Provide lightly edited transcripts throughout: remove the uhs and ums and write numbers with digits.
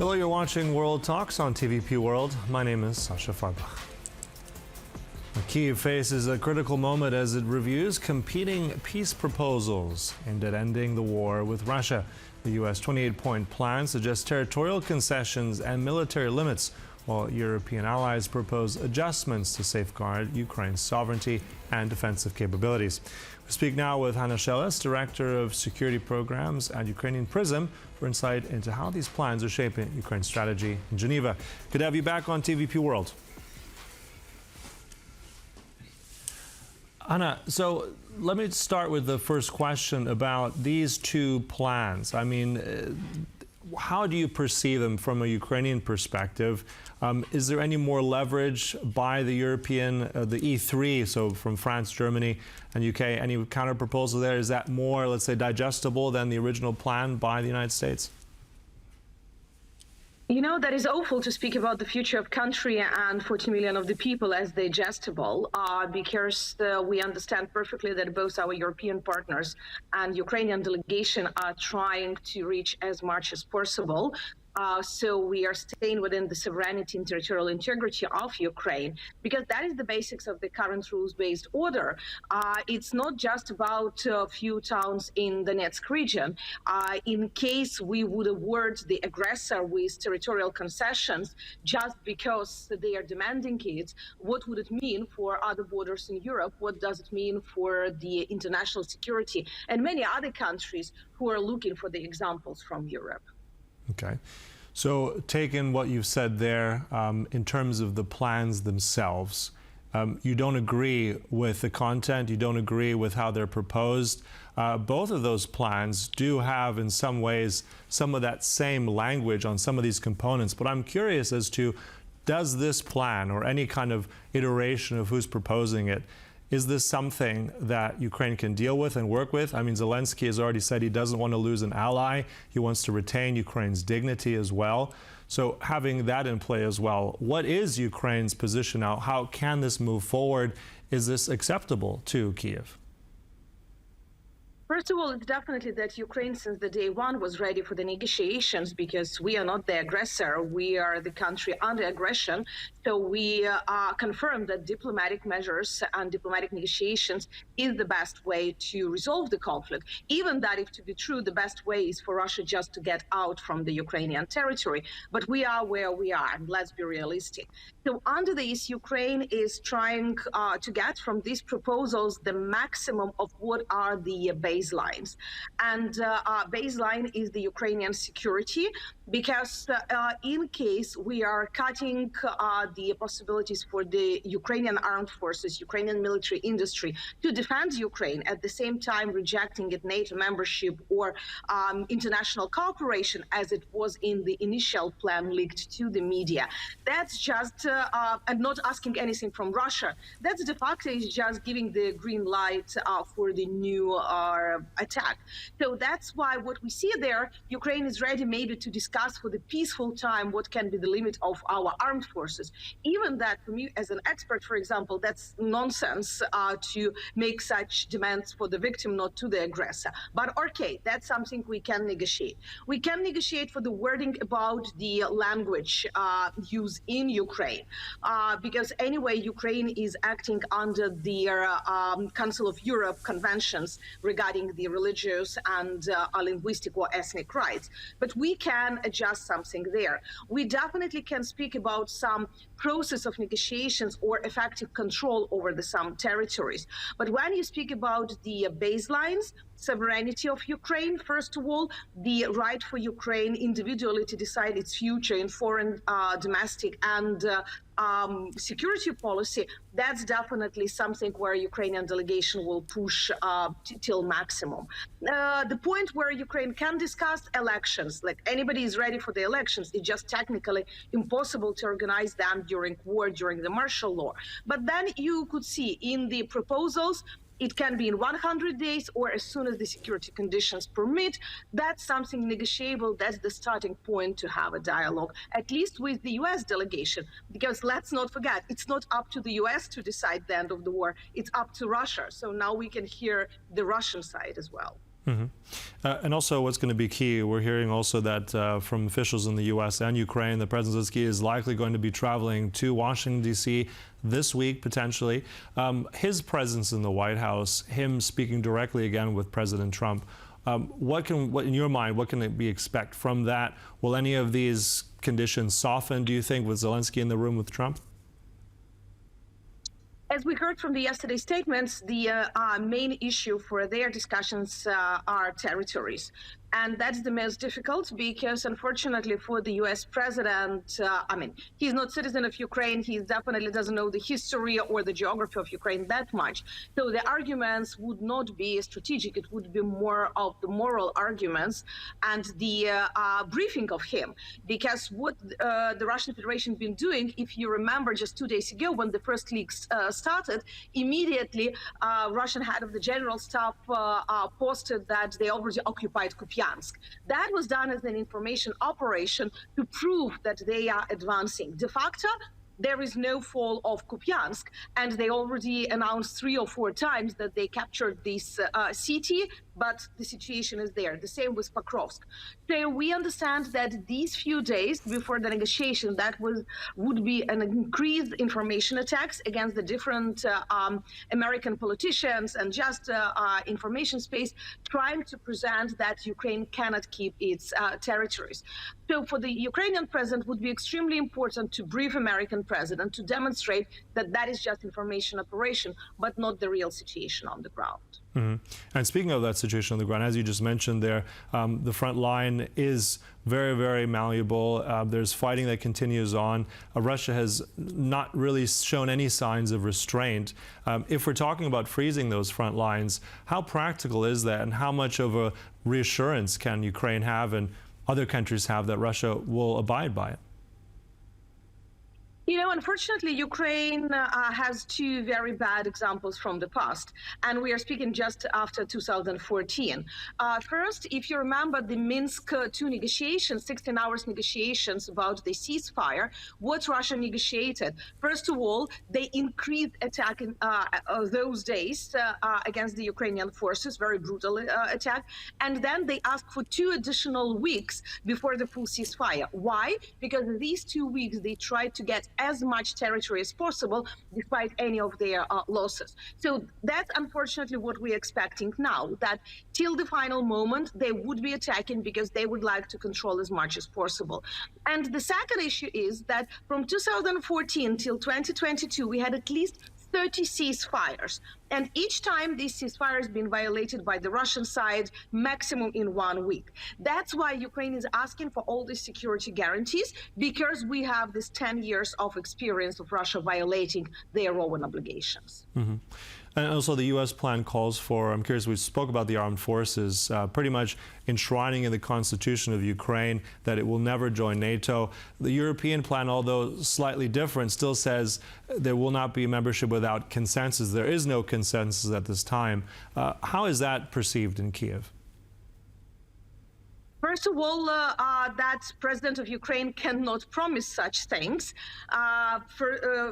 Hello, you're watching World Talks on TVP World. My name is Sascha Fahrbach. Kyiv faces a critical moment as it reviews competing peace proposals aimed at ending the war with Russia. The U.S. 28-point plan suggests territorial concessions and military limits, while European allies propose adjustments to safeguard Ukraine's sovereignty and defensive capabilities. We speak now with Hanna Shelest, Director of Security Programs at Ukrainian PRISM, for insight into how these plans are shaping Ukraine's strategy in Geneva. Good to have you back on TVP World. Hanna, so let me start with the first question about these two plans. I mean, how do you perceive them from a Ukrainian perspective? Is there any more leverage by the European, the E3, so from France, Germany, and UK, any counter-proposal there? Is that more, let's say, digestible than the original plan by the United States? You know, that is awful to speak about the future of country and 40 million of the people as digestible, because we understand perfectly that both our European partners and Ukrainian delegation are trying to reach as much as possible. So we are staying within the sovereignty and territorial integrity of Ukraine, because that is the basics of the current rules-based order. It's not just about a few towns in the Donetsk region. In case we would award the aggressor with territorial concessions just because they are demanding it, what would it mean for other borders in Europe? What does it mean for the international security and many other countries who are looking for the examples from Europe? Okay. So taking what you've said there, in terms of the plans themselves, you don't agree with the content, you don't agree with how they're proposed. Both of those plans do have, in some ways, some of that same language on some of these components. But I'm curious as to, does this plan, or any kind of iteration of who's proposing it, is this something that Ukraine can deal with and work with? I mean, Zelenskyy has already said he doesn't want to lose an ally. He wants to retain Ukraine's dignity as well. So having that in play as well, what is Ukraine's position now? How can this move forward? Is this acceptable to Kyiv? First of all, it's definitely that Ukraine, since the day one, was ready for the negotiations, because we are not the aggressor. We are the country under aggression. So we confirmed that diplomatic measures and diplomatic negotiations is the best way to resolve the conflict. Even that, if to be true, the best way is for Russia just to get out from the Ukrainian territory. But we are where we are, and let's be realistic. So under this, Ukraine is trying to get from these proposals the maximum of what are the baselines. And baseline is the Ukrainian security, because in case we are cutting the possibilities for the Ukrainian armed forces, Ukrainian military industry to defend Ukraine, at the same time rejecting it NATO membership or international cooperation as it was in the initial plan leaked to the media. That's just, and not asking anything from Russia, that's de facto is just giving the green light for the new attack. So that's why what we see there, Ukraine is ready maybe to discuss for the peaceful time what can be the limit of our armed forces. Even that, for me as an expert, for example, that's nonsense to make such demands for the victim, not to the aggressor. But okay, that's something we can negotiate. We can negotiate for the wording about the language used in Ukraine, because anyway, Ukraine is acting under the Council of Europe conventions regarding the religious and linguistic or ethnic rights. But we can adjust something there. We definitely can speak about some process of negotiations or effective control over some territories. But when you speak about the baselines, sovereignty of Ukraine, first of all, the right for Ukraine individually to decide its future in foreign, domestic, and security policy, that's definitely something where Ukrainian delegation will push till maximum. The point where Ukraine can discuss elections, like anybody is ready for the elections, it's just technically impossible to organize them during war, during the martial law. But then you could see in the proposals, it can be in 100 days or as soon as the security conditions permit. That's something negotiable. That's the starting point to have a dialogue, at least with the U.S. delegation. Because let's not forget, it's not up to the U.S. to decide the end of the war. It's up to Russia. So now we can hear the Russian side as well. And also what's going to be key, we're hearing also that from officials in the U.S. and Ukraine, that President Zelenskyy is likely going to be traveling to Washington, D.C. this week, potentially. His presence in the White House, him speaking directly again with President Trump, what in your mind, what can it be expect from that? Will any of these conditions soften, do you think, with Zelenskyy in the room with Trump? As we heard from the yesterday's statements, the main issue for their discussions are territories. And that's the most difficult because, unfortunately, for the U.S. president, he's not citizen of Ukraine. He definitely doesn't know the history or the geography of Ukraine that much. So the arguments would not be strategic. It would be more of the moral arguments and the briefing of him. Because what the Russian Federation been doing, if you remember just 2 days ago when the first leaks started, immediately Russian head of the general staff posted that they already occupied Kupiansk. That was done as an information operation to prove that they are advancing. De facto, there is no fall of Kupiansk, and they already announced 3 or 4 times that they captured this city, but the situation is there. The same with Pokrovsk. So we understand that these few days before the negotiation, that would be an increased information attacks against the different American politicians and just information space, trying to present that Ukraine cannot keep its territories. So for the Ukrainian president, would be extremely important to brief American president to demonstrate that that is just information operation, but not the real situation on the ground. And speaking of that situation on the ground, as you just mentioned there, the front line is very, very malleable. There's fighting that continues on. Russia has not really shown any signs of restraint. If we're talking about freezing those front lines, how practical is that, and how much of a reassurance can Ukraine have and other countries have that Russia will abide by it? You know, unfortunately, Ukraine has 2 very bad examples from the past, and we are speaking just after 2014. First, if you remember the Minsk II negotiations, 16 hours negotiations about the ceasefire, what Russia negotiated, first of all, they increased attack in those days against the Ukrainian forces, very brutal attack, and then they asked for 2 additional weeks before the full ceasefire. Why? Because these 2 weeks they tried to get as much territory as possible, despite any of their losses. So that's unfortunately what we're expecting now, that till the final moment, they would be attacking because they would like to control as much as possible. And the second issue is that from 2014 till 2022, we had at least 30 ceasefires. And each time these ceasefires been violated by the Russian side, maximum in 1 week. That's why Ukraine is asking for all these security guarantees, because we have this 10 years of experience of Russia violating their own obligations. And also the U.S. plan calls for, I'm curious, we spoke about the armed forces, pretty much enshrining in the constitution of Ukraine that it will never join NATO. The European plan, although slightly different, still says there will not be membership without consensus. There is no consensus at this time. How is that perceived in Kyiv? First of all, that president of Ukraine cannot promise such things.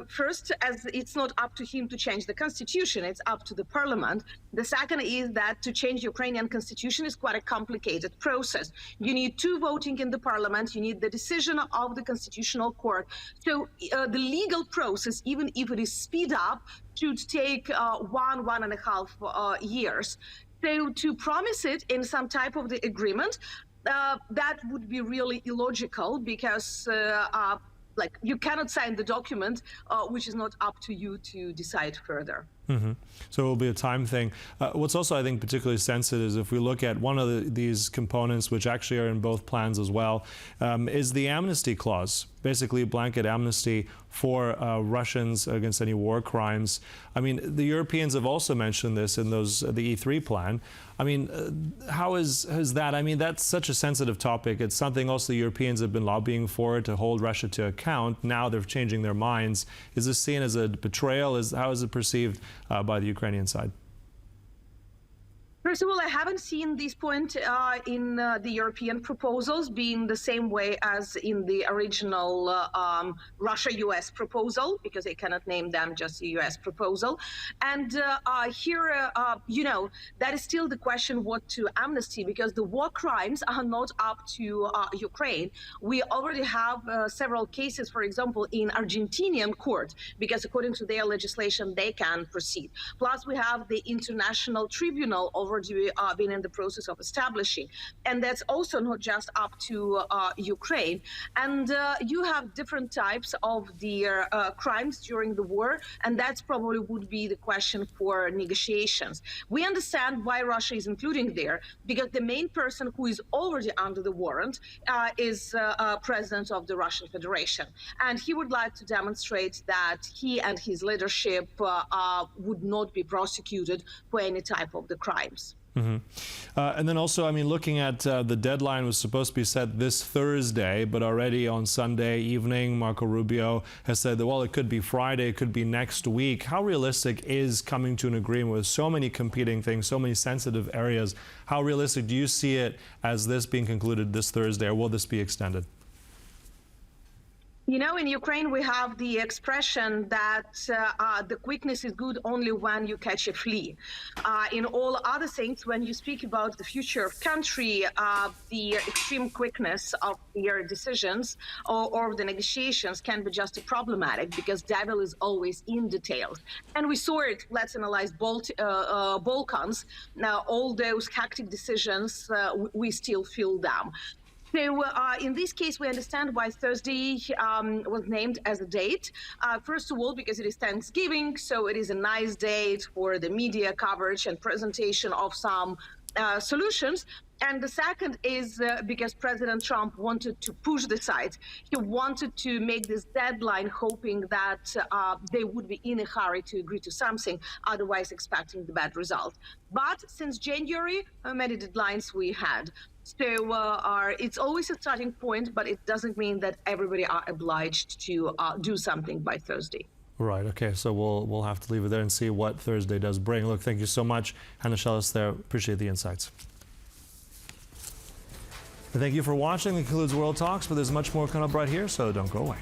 First, as it's not up to him to change the constitution, it's up to the parliament. The second is that to change Ukrainian constitution is quite a complicated process. You need 2 voting in the parliament, you need the decision of the constitutional court. So the legal process, even if it is speed up, should take 1.5 years. So to promise it in some type of the agreement, that would be really illogical, because you cannot sign the document which is not up to you to decide further. So it will be a time thing. What's also, I think, particularly sensitive is if we look at one of these components, which actually are in both plans as well, is the amnesty clause, basically a blanket amnesty for Russians against any war crimes. I mean, the Europeans have also mentioned this in the E3 plan. I mean, how is that? I mean, that's such a sensitive topic. It's something also the Europeans have been lobbying for, to hold Russia to account. Now they're changing their minds. Is this seen as a betrayal? How is it perceived by the Ukrainian side? First of all, I haven't seen this point in the European proposals being the same way as in the original Russia-US proposal, because I cannot name them just the US proposal. And here, that is still the question what to amnesty, because the war crimes are not up to Ukraine. We already have several cases, for example, in Argentinian court, because according to their legislation, they can proceed. Plus, we have the International Tribunal already been in the process of establishing. And that's also not just up to Ukraine. And you have different types of the crimes during the war, and that's probably would be the question for negotiations. We understand why Russia is including there, because the main person who is already under the warrant is president of the Russian Federation. And he would like to demonstrate that he and his leadership would not be prosecuted for any type of the crimes. Mm-hmm. And then also, I mean, looking at the deadline was supposed to be set this Thursday, but already on Sunday evening, Marco Rubio has said that, well, it could be Friday, it could be next week. How realistic is coming to an agreement with so many competing things, so many sensitive areas? How realistic do you see it as this being concluded this Thursday, or will this be extended? You know, in Ukraine, we have the expression that the quickness is good only when you catch a flea. In all other things, when you speak about the future of country, the extreme quickness of your decisions or the negotiations can be just problematic, because devil is always in details. And we saw it, let's analyze Balkans. Now, all those hectic decisions, we still feel them. So in this case, we understand why Thursday was named as a date. First of all, because it is Thanksgiving, so it is a nice date for the media coverage and presentation of some solutions. And the second is because President Trump wanted to push the sides. He wanted to make this deadline, hoping that they would be in a hurry to agree to something, otherwise expecting the bad result. But since January, many deadlines we had. So it's always a starting point, but it doesn't mean that everybody are obliged to do something by Thursday. Right. Okay. So we'll have to leave it there and see what Thursday does bring. Look, thank you so much, Hanna Shelest there. Appreciate the insights. And thank you for watching. That concludes World Talks, but there's much more coming up right here, so don't go away.